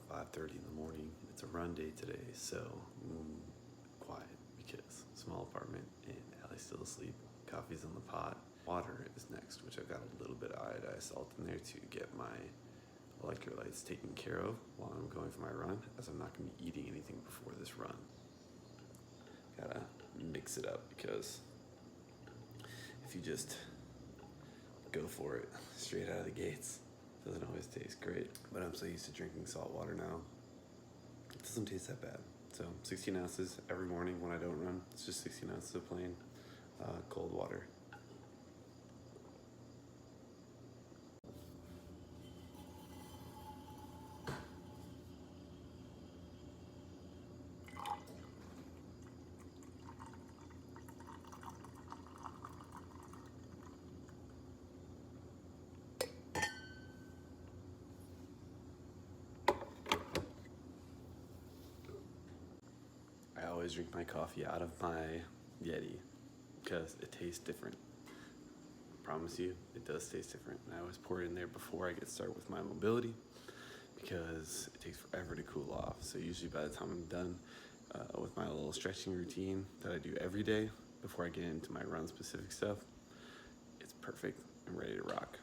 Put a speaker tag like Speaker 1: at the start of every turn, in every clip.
Speaker 1: 5:30 in the morning. It's a run day today, so quiet because small apartment and Allie's still asleep. Coffee's on the pot. Water is next, which I've got a little bit of iodized salt in there to get my electrolytes taken care of while I'm going for my run, as I'm not going to be eating anything before this run. Gotta mix it up because if you just go for it straight out of the gates, it doesn't always taste great. But I'm so used to drinking salt water now, it doesn't taste that bad. So 16 ounces every morning when I don't run. It's just 16 ounces of plain cold water. I always drink my coffee out of my Yeti because it tastes different. I promise you, it does taste different. And I always pour it in there before I get started with my mobility because it takes forever to cool off. So usually by the time I'm done with my little stretching routine that I do every day before I get into my run specific stuff, it's perfect. I'm ready to rock.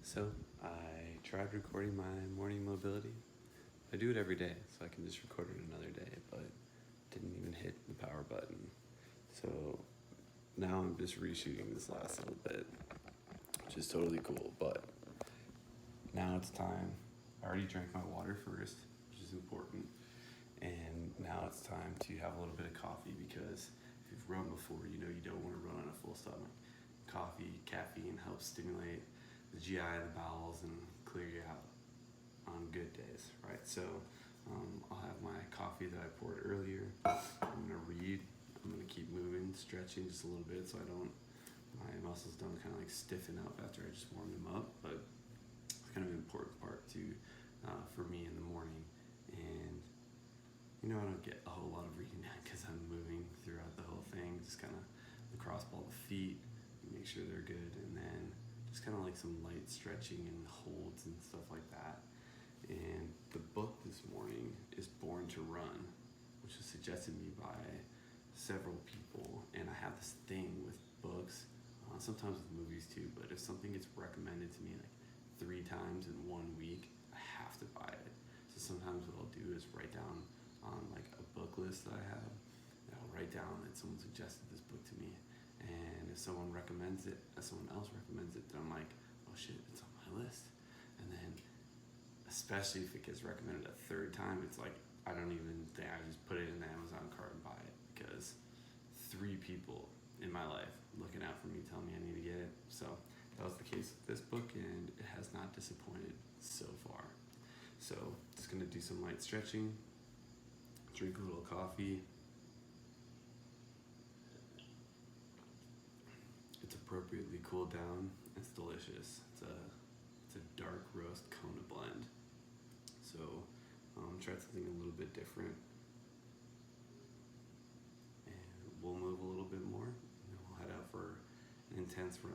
Speaker 1: So I tried recording my morning mobility. I do it every day, so I can just record it another day, but didn't even hit the power button. So now I'm just reshooting this last little bit, which is totally cool, but now it's time. I already drank my water first, which is important, and now it's time to have a little bit of coffee because if you've run before, you know you don't want to run on a full stomach. Coffee, caffeine helps stimulate the GI, the bowels, and clear you out on good days, right? So I'll have my coffee that I poured earlier. I'm gonna read. I'm gonna keep moving, stretching just a little bit so my muscles don't kind of like stiffen up after I just warmed them up. But it's kind of an important part for me in the morning. And I don't get a whole lot of reading because I'm moving throughout the whole thing. Just kind of the crossball the feet, make sure they're good, and then just kind of like some light stretching and holds and stuff like that. And the book this morning is Born to Run, which was suggested to me by several people. And I have this thing with books, sometimes with movies too, but if something gets recommended to me like 3 times in 1 week, I have to buy it. So sometimes what I'll do is write down on like a book list that I have, and I'll write down that someone suggested this book to me. And if someone recommends it, if someone else recommends it, then I'm like, oh shit, it's on my list. And then especially if it gets recommended a 3rd time, it's like I don't even think, I just put it in the Amazon cart and buy it because 3 people in my life looking out for me telling me I need to get it. So that was the case with this book, and it has not disappointed so far. So just gonna do some light stretching, drink a little coffee. It's appropriately cooled down. It's delicious. It's a dark roast Kona blend. So try something a little bit different, and we'll move a little bit more, and then we'll head out for an intense run.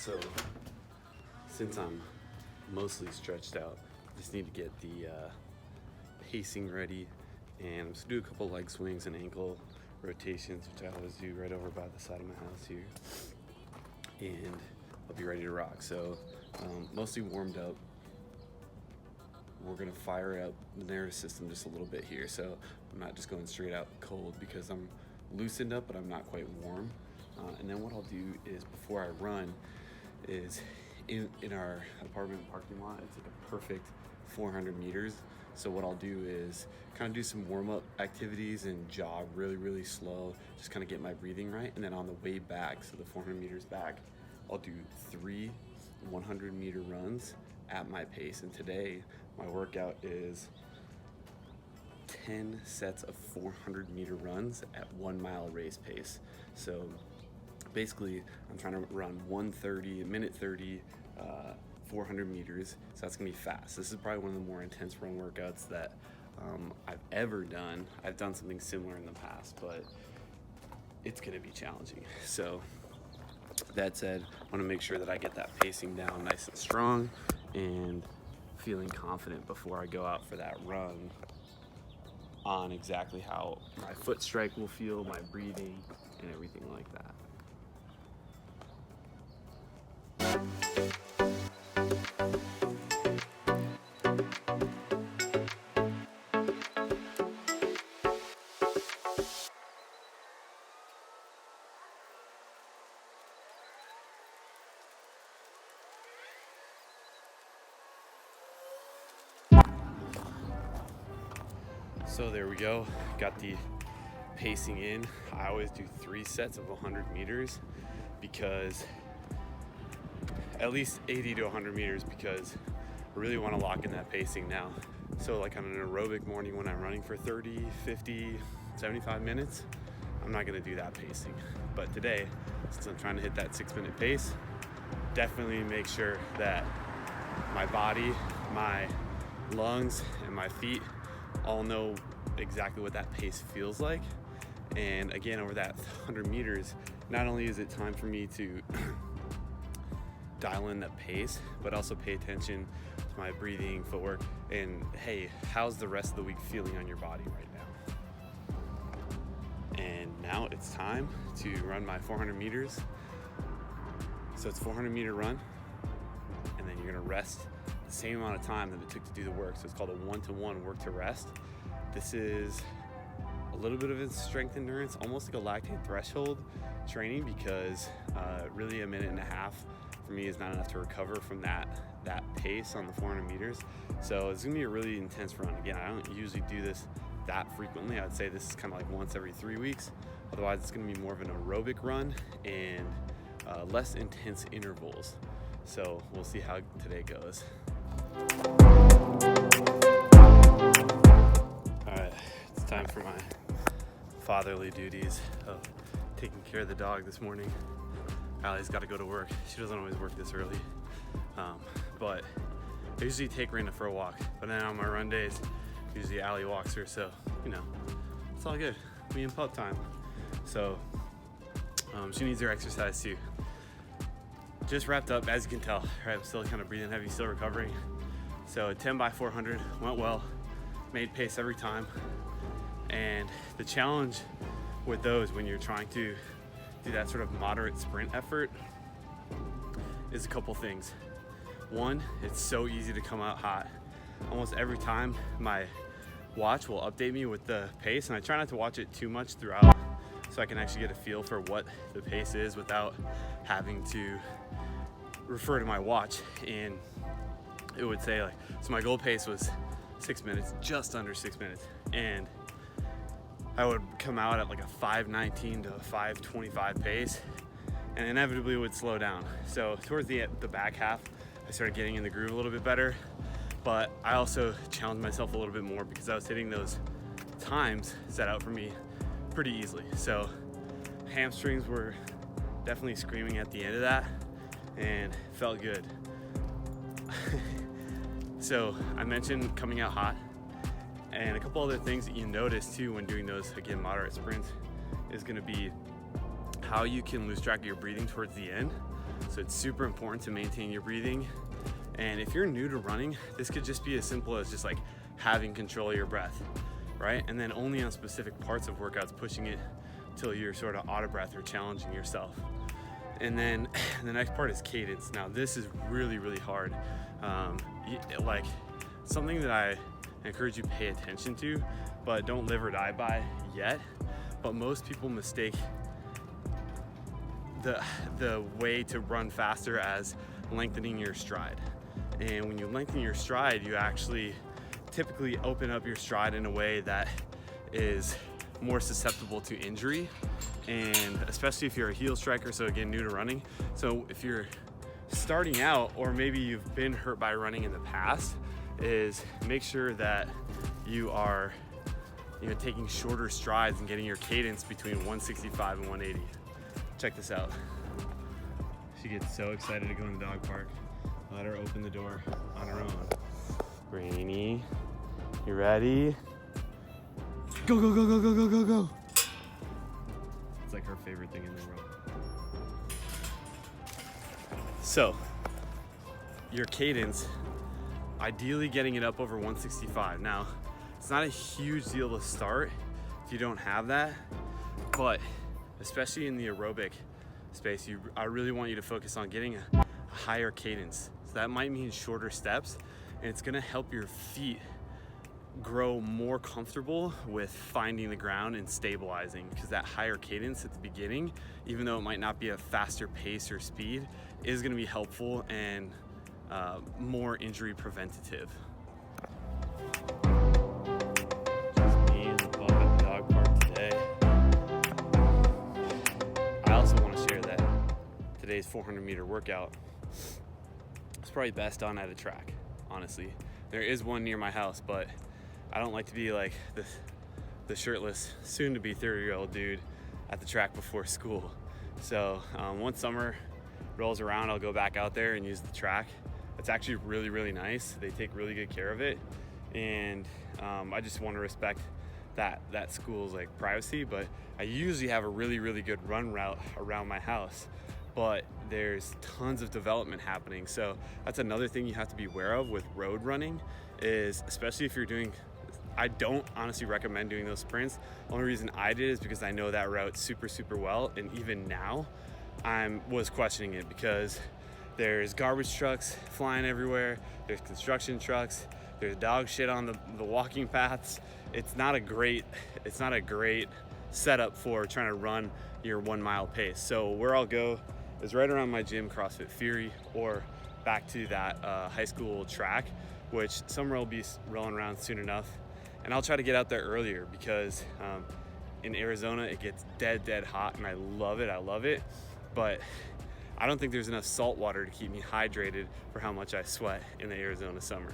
Speaker 1: So since I'm mostly stretched out, I just need to get the pacing ready, and I'm just gonna do a couple leg swings and ankle rotations, which I always do right over by the side of my house here, and I'll be ready to rock. So mostly warmed up. We're gonna fire up the nervous system just a little bit here, so I'm not just going straight out cold because I'm loosened up but I'm not quite warm. And then what I'll do is before I run is in our apartment parking lot, it's like a perfect 400 meters. So what I'll do is kind of do some warm-up activities and jog really, really slow, just kind of get my breathing right. And then on the way back, so the 400 meters back, I'll do 3 100-meter runs at my pace. And today, my workout is 10 sets of 400-meter runs at 1 mile race pace. So basically, I'm trying to run 1:30, minute 30, 400 meters. So that's gonna be fast. This is probably one of the more intense run workouts that I've ever done. I've done something similar in the past, but it's gonna be challenging. So that said, I wanna make sure that I get that pacing down nice and strong and feeling confident before I go out for that run on exactly how my foot strike will feel, my breathing, and everything like that. So there we go, got the pacing in. I always do 3 sets of 100 meters because at least 80 to 100 meters because I really want to lock in that pacing now. So like on an aerobic morning when I'm running for 30, 50, 75 minutes, I'm not going to do that pacing. But today, since I'm trying to hit that 6-minute pace, definitely make sure that my body, my lungs, and my feet all know exactly what that pace feels like. And again, over that 100 meters, not only is it time for me to dial in the pace, but also pay attention to my breathing, footwork, and hey, how's the rest of the week feeling on your body right now? And now it's time to run my 400 meters. So it's 400-meter run, and then you're gonna rest the same amount of time that it took to do the work. So it's called a 1-to-1 work to rest. This is a little bit of strength endurance, almost like a lactate threshold training, because really 1.5 minutes for me is not enough to recover from that pace on the 400 meters. So it's gonna be a really intense run. Again, I don't usually do this that frequently. I would say this is kind of like once every 3 weeks. Otherwise, it's gonna be more of an aerobic run and less intense intervals. So we'll see how today goes. All right, it's time for my fatherly duties of taking care of the dog this morning. Allie's got to go to work. She doesn't always work this early, but I usually take Raina for a walk. But then on my run days, usually Allie walks her, so you know, it's all good. Me and pup time. So she needs her exercise too. Just wrapped up, as you can tell. Right, I'm still kind of breathing heavy, still recovering. So 10 by 400 went well, made pace every time. And the challenge with those when you're trying to do that sort of moderate sprint effort is a couple things. One, it's so easy to come out hot. Almost every time my watch will update me with the pace, and I try not to watch it too much throughout so I can actually get a feel for what the pace is without having to refer to my watch. And it would say like, so my goal pace was 6 minutes, just under 6 minutes. And I would come out at like a 5:19 to a 5:25 pace, and inevitably it would slow down. So towards the back half, I started getting in the groove a little bit better, but I also challenged myself a little bit more because I was hitting those times set out for me pretty easily. So hamstrings were definitely screaming at the end of that, and felt good. So I mentioned coming out hot, and a couple other things that you notice too when doing those, again, moderate sprints, is gonna be how you can lose track of your breathing towards the end. So it's super important to maintain your breathing. And if you're new to running, this could just be as simple as just like having control of your breath, right? And then only on specific parts of workouts, pushing it till you're sort of out of breath or challenging yourself. And then the next part is cadence. Now this is really, really hard. Like something that I encourage you to pay attention to, but don't live or die by yet. But most people mistake the way to run faster as lengthening your stride. And when you lengthen your stride, you actually typically open up your stride in a way that is
Speaker 2: more susceptible to injury, and especially if you're a heel striker, so again, new to running. So if you're starting out, or maybe you've been hurt by running in the past, is make sure that you are taking shorter strides and getting your cadence between 165 and 180. Check this out. She gets so excited to go in the dog park. Let her open the door on her own. Rainy, you ready? Go, go, go, go, go, go, go, go. It's like her favorite thing in the world. So, your cadence, ideally getting it up over 165. Now, it's not a huge deal to start if you don't have that, but especially in the aerobic space, I really want you to focus on getting a higher cadence. So that might mean shorter steps, and it's gonna help your feet grow more comfortable with finding the ground and stabilizing, because that higher cadence at the beginning, even though it might not be a faster pace or speed, is gonna be helpful and more injury preventative. Just me and the pup at the dog park today. I also want to share that today's 400-meter workout is probably best done at a track, honestly. There is one near my house, but I don't like to be like the shirtless, soon-to-be 30-year-old dude at the track before school. So once summer rolls around, I'll go back out there and use the track. It's actually really, really nice. They take really good care of it, and I just want to respect that school's like privacy. But I usually have a really, really good run route around my house, but there's tons of development happening. So that's another thing you have to be aware of with road running, is especially if you're doing, I don't honestly recommend doing those sprints. The only reason I did is because I know that route super, super well, and even now I was questioning it because there's garbage trucks flying everywhere, there's construction trucks, there's dog shit on the walking paths. It's not a great setup for trying to run your 1 mile pace. So where I'll go is right around my gym, CrossFit Fury, or back to that high school track, which summer will be rolling around soon enough. And I'll try to get out there earlier because in Arizona it gets dead hot, and I love it. But I don't think there's enough salt water to keep me hydrated for how much I sweat in the Arizona summer.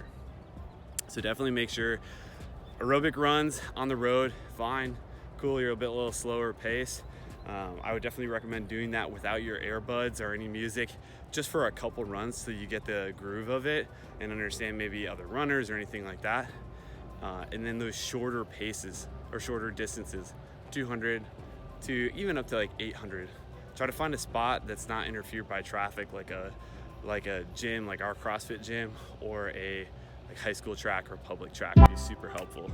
Speaker 2: So definitely make sure aerobic runs on the road, fine, cool, you're a little slower pace. I would definitely recommend doing that without your earbuds or any music, just for a couple runs so you get the groove of it and understand maybe other runners or anything like that. And then those shorter paces or shorter distances, 200 to even up to like 800. Try to find a spot that's not interfered by traffic, like a gym, like our CrossFit gym, or a like high school track or public track would be super helpful.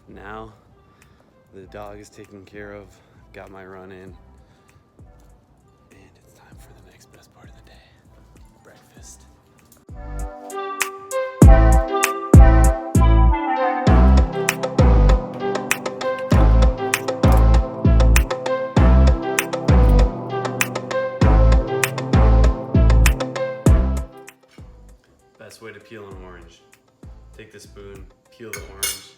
Speaker 2: Now the dog is taken care of, got my run in, and it's time for the next best part of the day, breakfast. Best way to peel an orange. Take the spoon, peel the orange,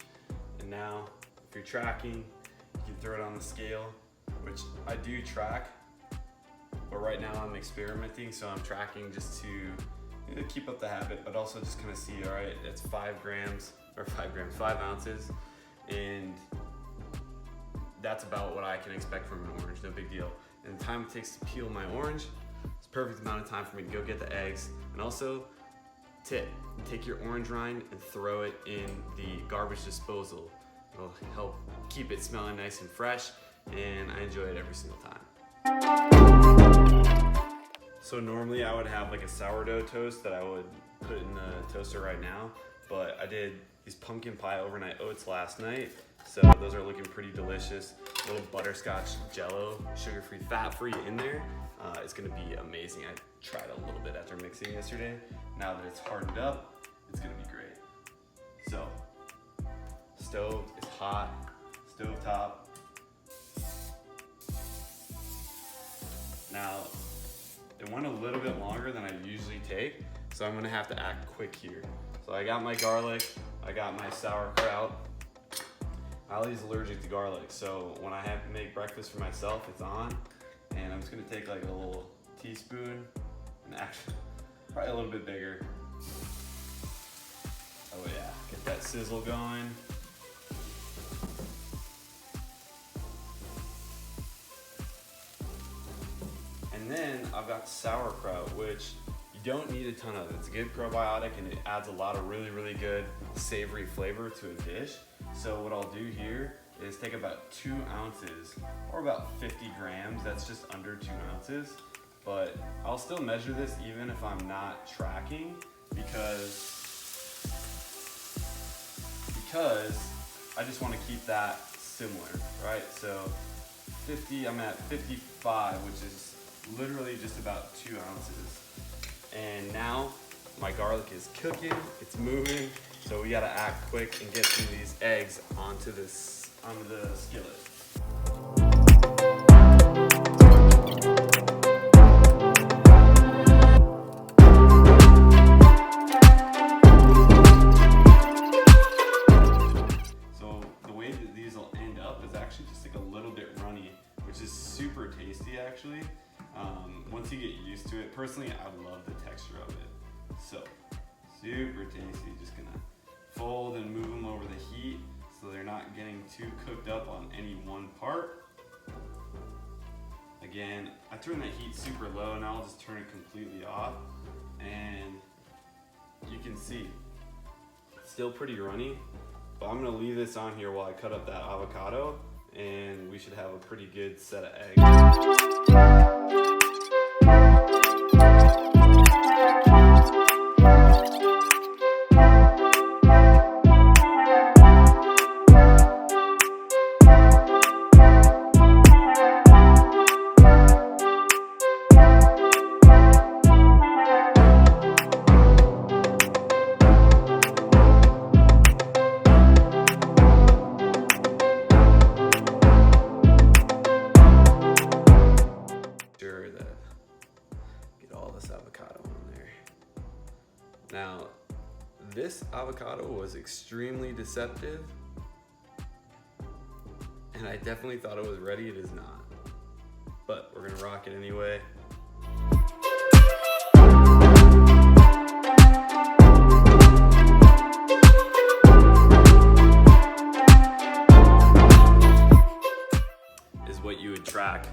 Speaker 2: and now if you're tracking, you can throw it on the scale, which I do track, but right now I'm experimenting, so I'm tracking just to keep up the habit, but also just kind of see, all right, it's 5 grams or 5 grams, 5 ounces. And that's about what I can expect from an orange, no big deal. And the time it takes to peel my orange, it's a perfect amount of time for me to go get the eggs. And also, tip, take your orange rind and throw it in the garbage disposal. It'll help keep it smelling nice and fresh, and I enjoy it every single time. So normally I would have like a sourdough toast that I would put in the toaster right now, but I did these pumpkin pie overnight oats last night, so those are looking pretty delicious. A little butterscotch jello, sugar-free, fat-free in there. It's gonna be amazing. I tried a little bit after mixing yesterday. Now that it's hardened up, it's gonna be great. So, stove is hot, stove top. Now, it went a little bit longer than I usually take, so I'm gonna have to act quick here. So I got my garlic, I got my sauerkraut. Ali's allergic to garlic, so when I have to make breakfast for myself, it's on. And I'm just gonna take like a little teaspoon, and actually, probably a little bit bigger. Oh yeah, get that sizzle going. And then I've got sauerkraut, which you don't need a ton of. It's a good probiotic and it adds a lot of really, really good savory flavor to a dish. So what I'll do here is take about 2 ounces or about 50 grams. That's just under 2 ounces. But I'll still measure this even if I'm not tracking because I just want to keep that similar, right? So 50, I'm at 55, which is literally just about 2 ounces. And now my garlic is cooking, it's moving, so we gotta act quick and get some of these eggs onto the skillet. So the way that these will end up is actually just like a little bit runny, which is super tasty actually. Once you get used to it, personally, I love the texture of it. So, super tasty. Just gonna fold and move them over the heat so they're not getting too cooked up on any one part. Again, I turn that heat super low, now I'll just turn it completely off. And you can see, it's still pretty runny, but I'm gonna leave this on here while I cut up that avocado, and we should have a pretty good set of eggs. Now, this avocado was extremely deceptive, and I definitely thought it was ready. It is not, but we're gonna rock it anyway. Is what you would track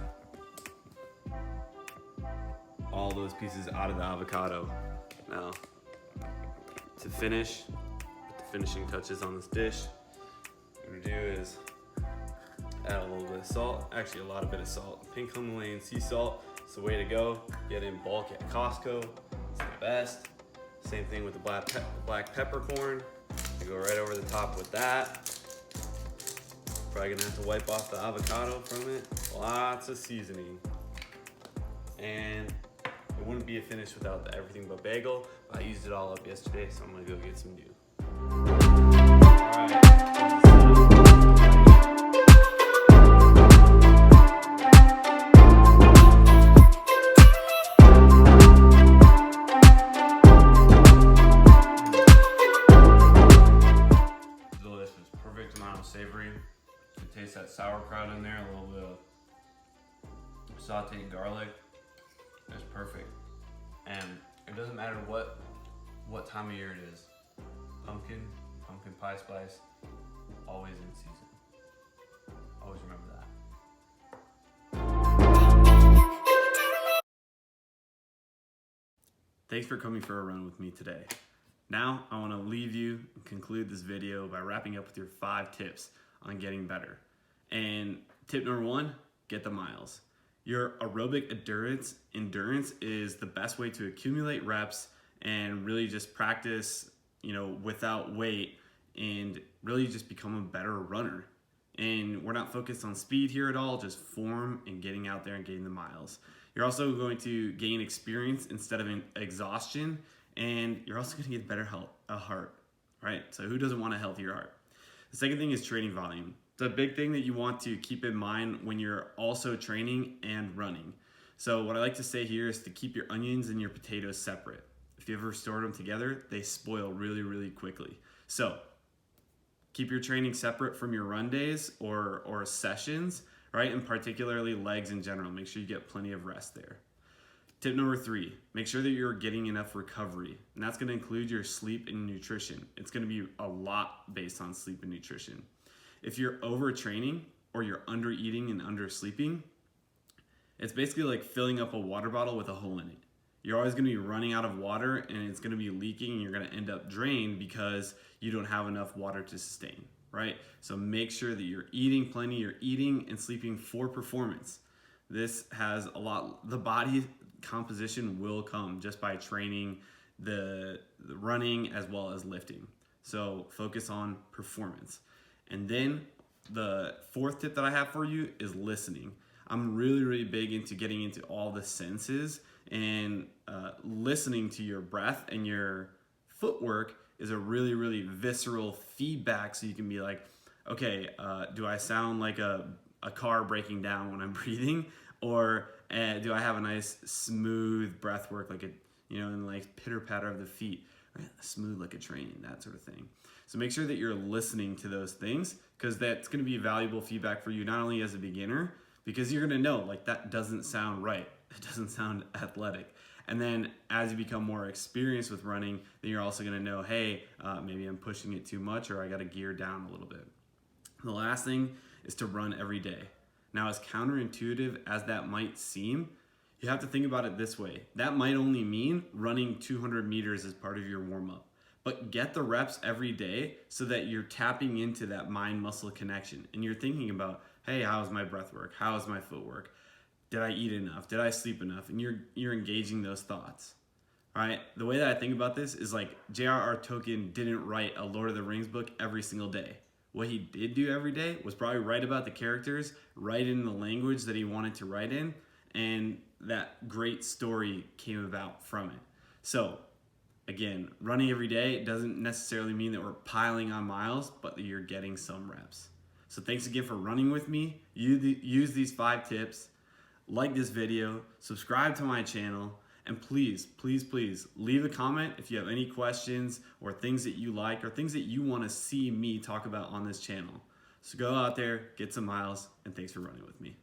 Speaker 2: all those pieces out of the avocado. Now, to finish, with the finishing touches on this dish, what I'm gonna do is add a little bit of salt, actually a lot of salt. Pink Himalayan sea salt, it's the way to go. Get in bulk at Costco, it's the best. Same thing with the black peppercorn. I go right over the top with that. Probably gonna have to wipe off the avocado from it. Lots of seasoning. And it wouldn't be a finish without the everything but bagel. I used it all up yesterday, so I'm gonna go get some new. Delicious, perfect amount of savory. You can taste that sauerkraut in there, a little bit of sauteed garlic. It's perfect. And it doesn't matter what time of year it is. Pumpkin pumpkin pie spice, always in season. Always remember that. Thanks for coming for a run with me today. Now I want to leave you and conclude this video by wrapping up with your 5 tips on getting better. And tip number 1, get the miles. Your aerobic endurance is the best way to accumulate reps and really just practice, without weight, and really just become a better runner. And we're not focused on speed here at all, just form and getting out there and getting the miles. You're also going to gain experience instead of exhaustion, and you're also going to get better heart, right? So who doesn't want a healthier heart? The second thing is training volume. It's a big thing that you want to keep in mind when you're also training and running. So what I like to say here is to keep your onions and your potatoes separate. If you ever store them together, they spoil really, really quickly. So keep your training separate from your run days or sessions, right? And particularly legs in general. Make sure you get plenty of rest there. Tip number 3, make sure that you're getting enough recovery. And that's gonna include your sleep and nutrition. It's gonna be a lot based on sleep and nutrition. If you're overtraining or you're under eating and under sleeping, it's basically like filling up a water bottle with a hole in it. You're always gonna be running out of water and it's gonna be leaking and you're gonna end up drained because you don't have enough water to sustain, right? So make sure that you're eating plenty, you're eating and sleeping for performance. This has the body composition will come just by training the running as well as lifting. So focus on performance. And then the 4th tip that I have for you is listening. I'm really, really big into getting into all the senses, and listening to your breath and your footwork is a really, really visceral feedback. So you can be like, okay, do I sound like a car breaking down when I'm breathing? Or do I have a nice smooth breath work, like and like pitter patter of the feet, right? Smooth like a train, that sort of thing. So make sure that you're listening to those things, because that's going to be valuable feedback for you, not only as a beginner, because you're going to know like that doesn't sound right. It doesn't sound athletic. And then as you become more experienced with running, then you're also going to know, hey, maybe I'm pushing it too much, or I got to gear down a little bit. The last thing is to run every day. Now, as counterintuitive as that might seem, you have to think about it this way. That might only mean running 200 meters as part of your warm-up. But get the reps every day so that you're tapping into that mind-muscle connection. And you're thinking about, hey, how's my breath work? How's my footwork? Did I eat enough? Did I sleep enough? And you're engaging those thoughts. All right, the way that I think about this is like J.R.R. Tolkien didn't write a Lord of the Rings book every single day. What he did do every day was probably write about the characters, write in the language that he wanted to write in, and that great story came about from it. So, again, running every day doesn't necessarily mean that we're piling on miles, but that you're getting some reps. So thanks again for running with me. Use these 5 tips, like this video, subscribe to my channel, and please, please, please leave a comment if you have any questions or things that you like or things that you want to see me talk about on this channel. So go out there, get some miles, and thanks for running with me.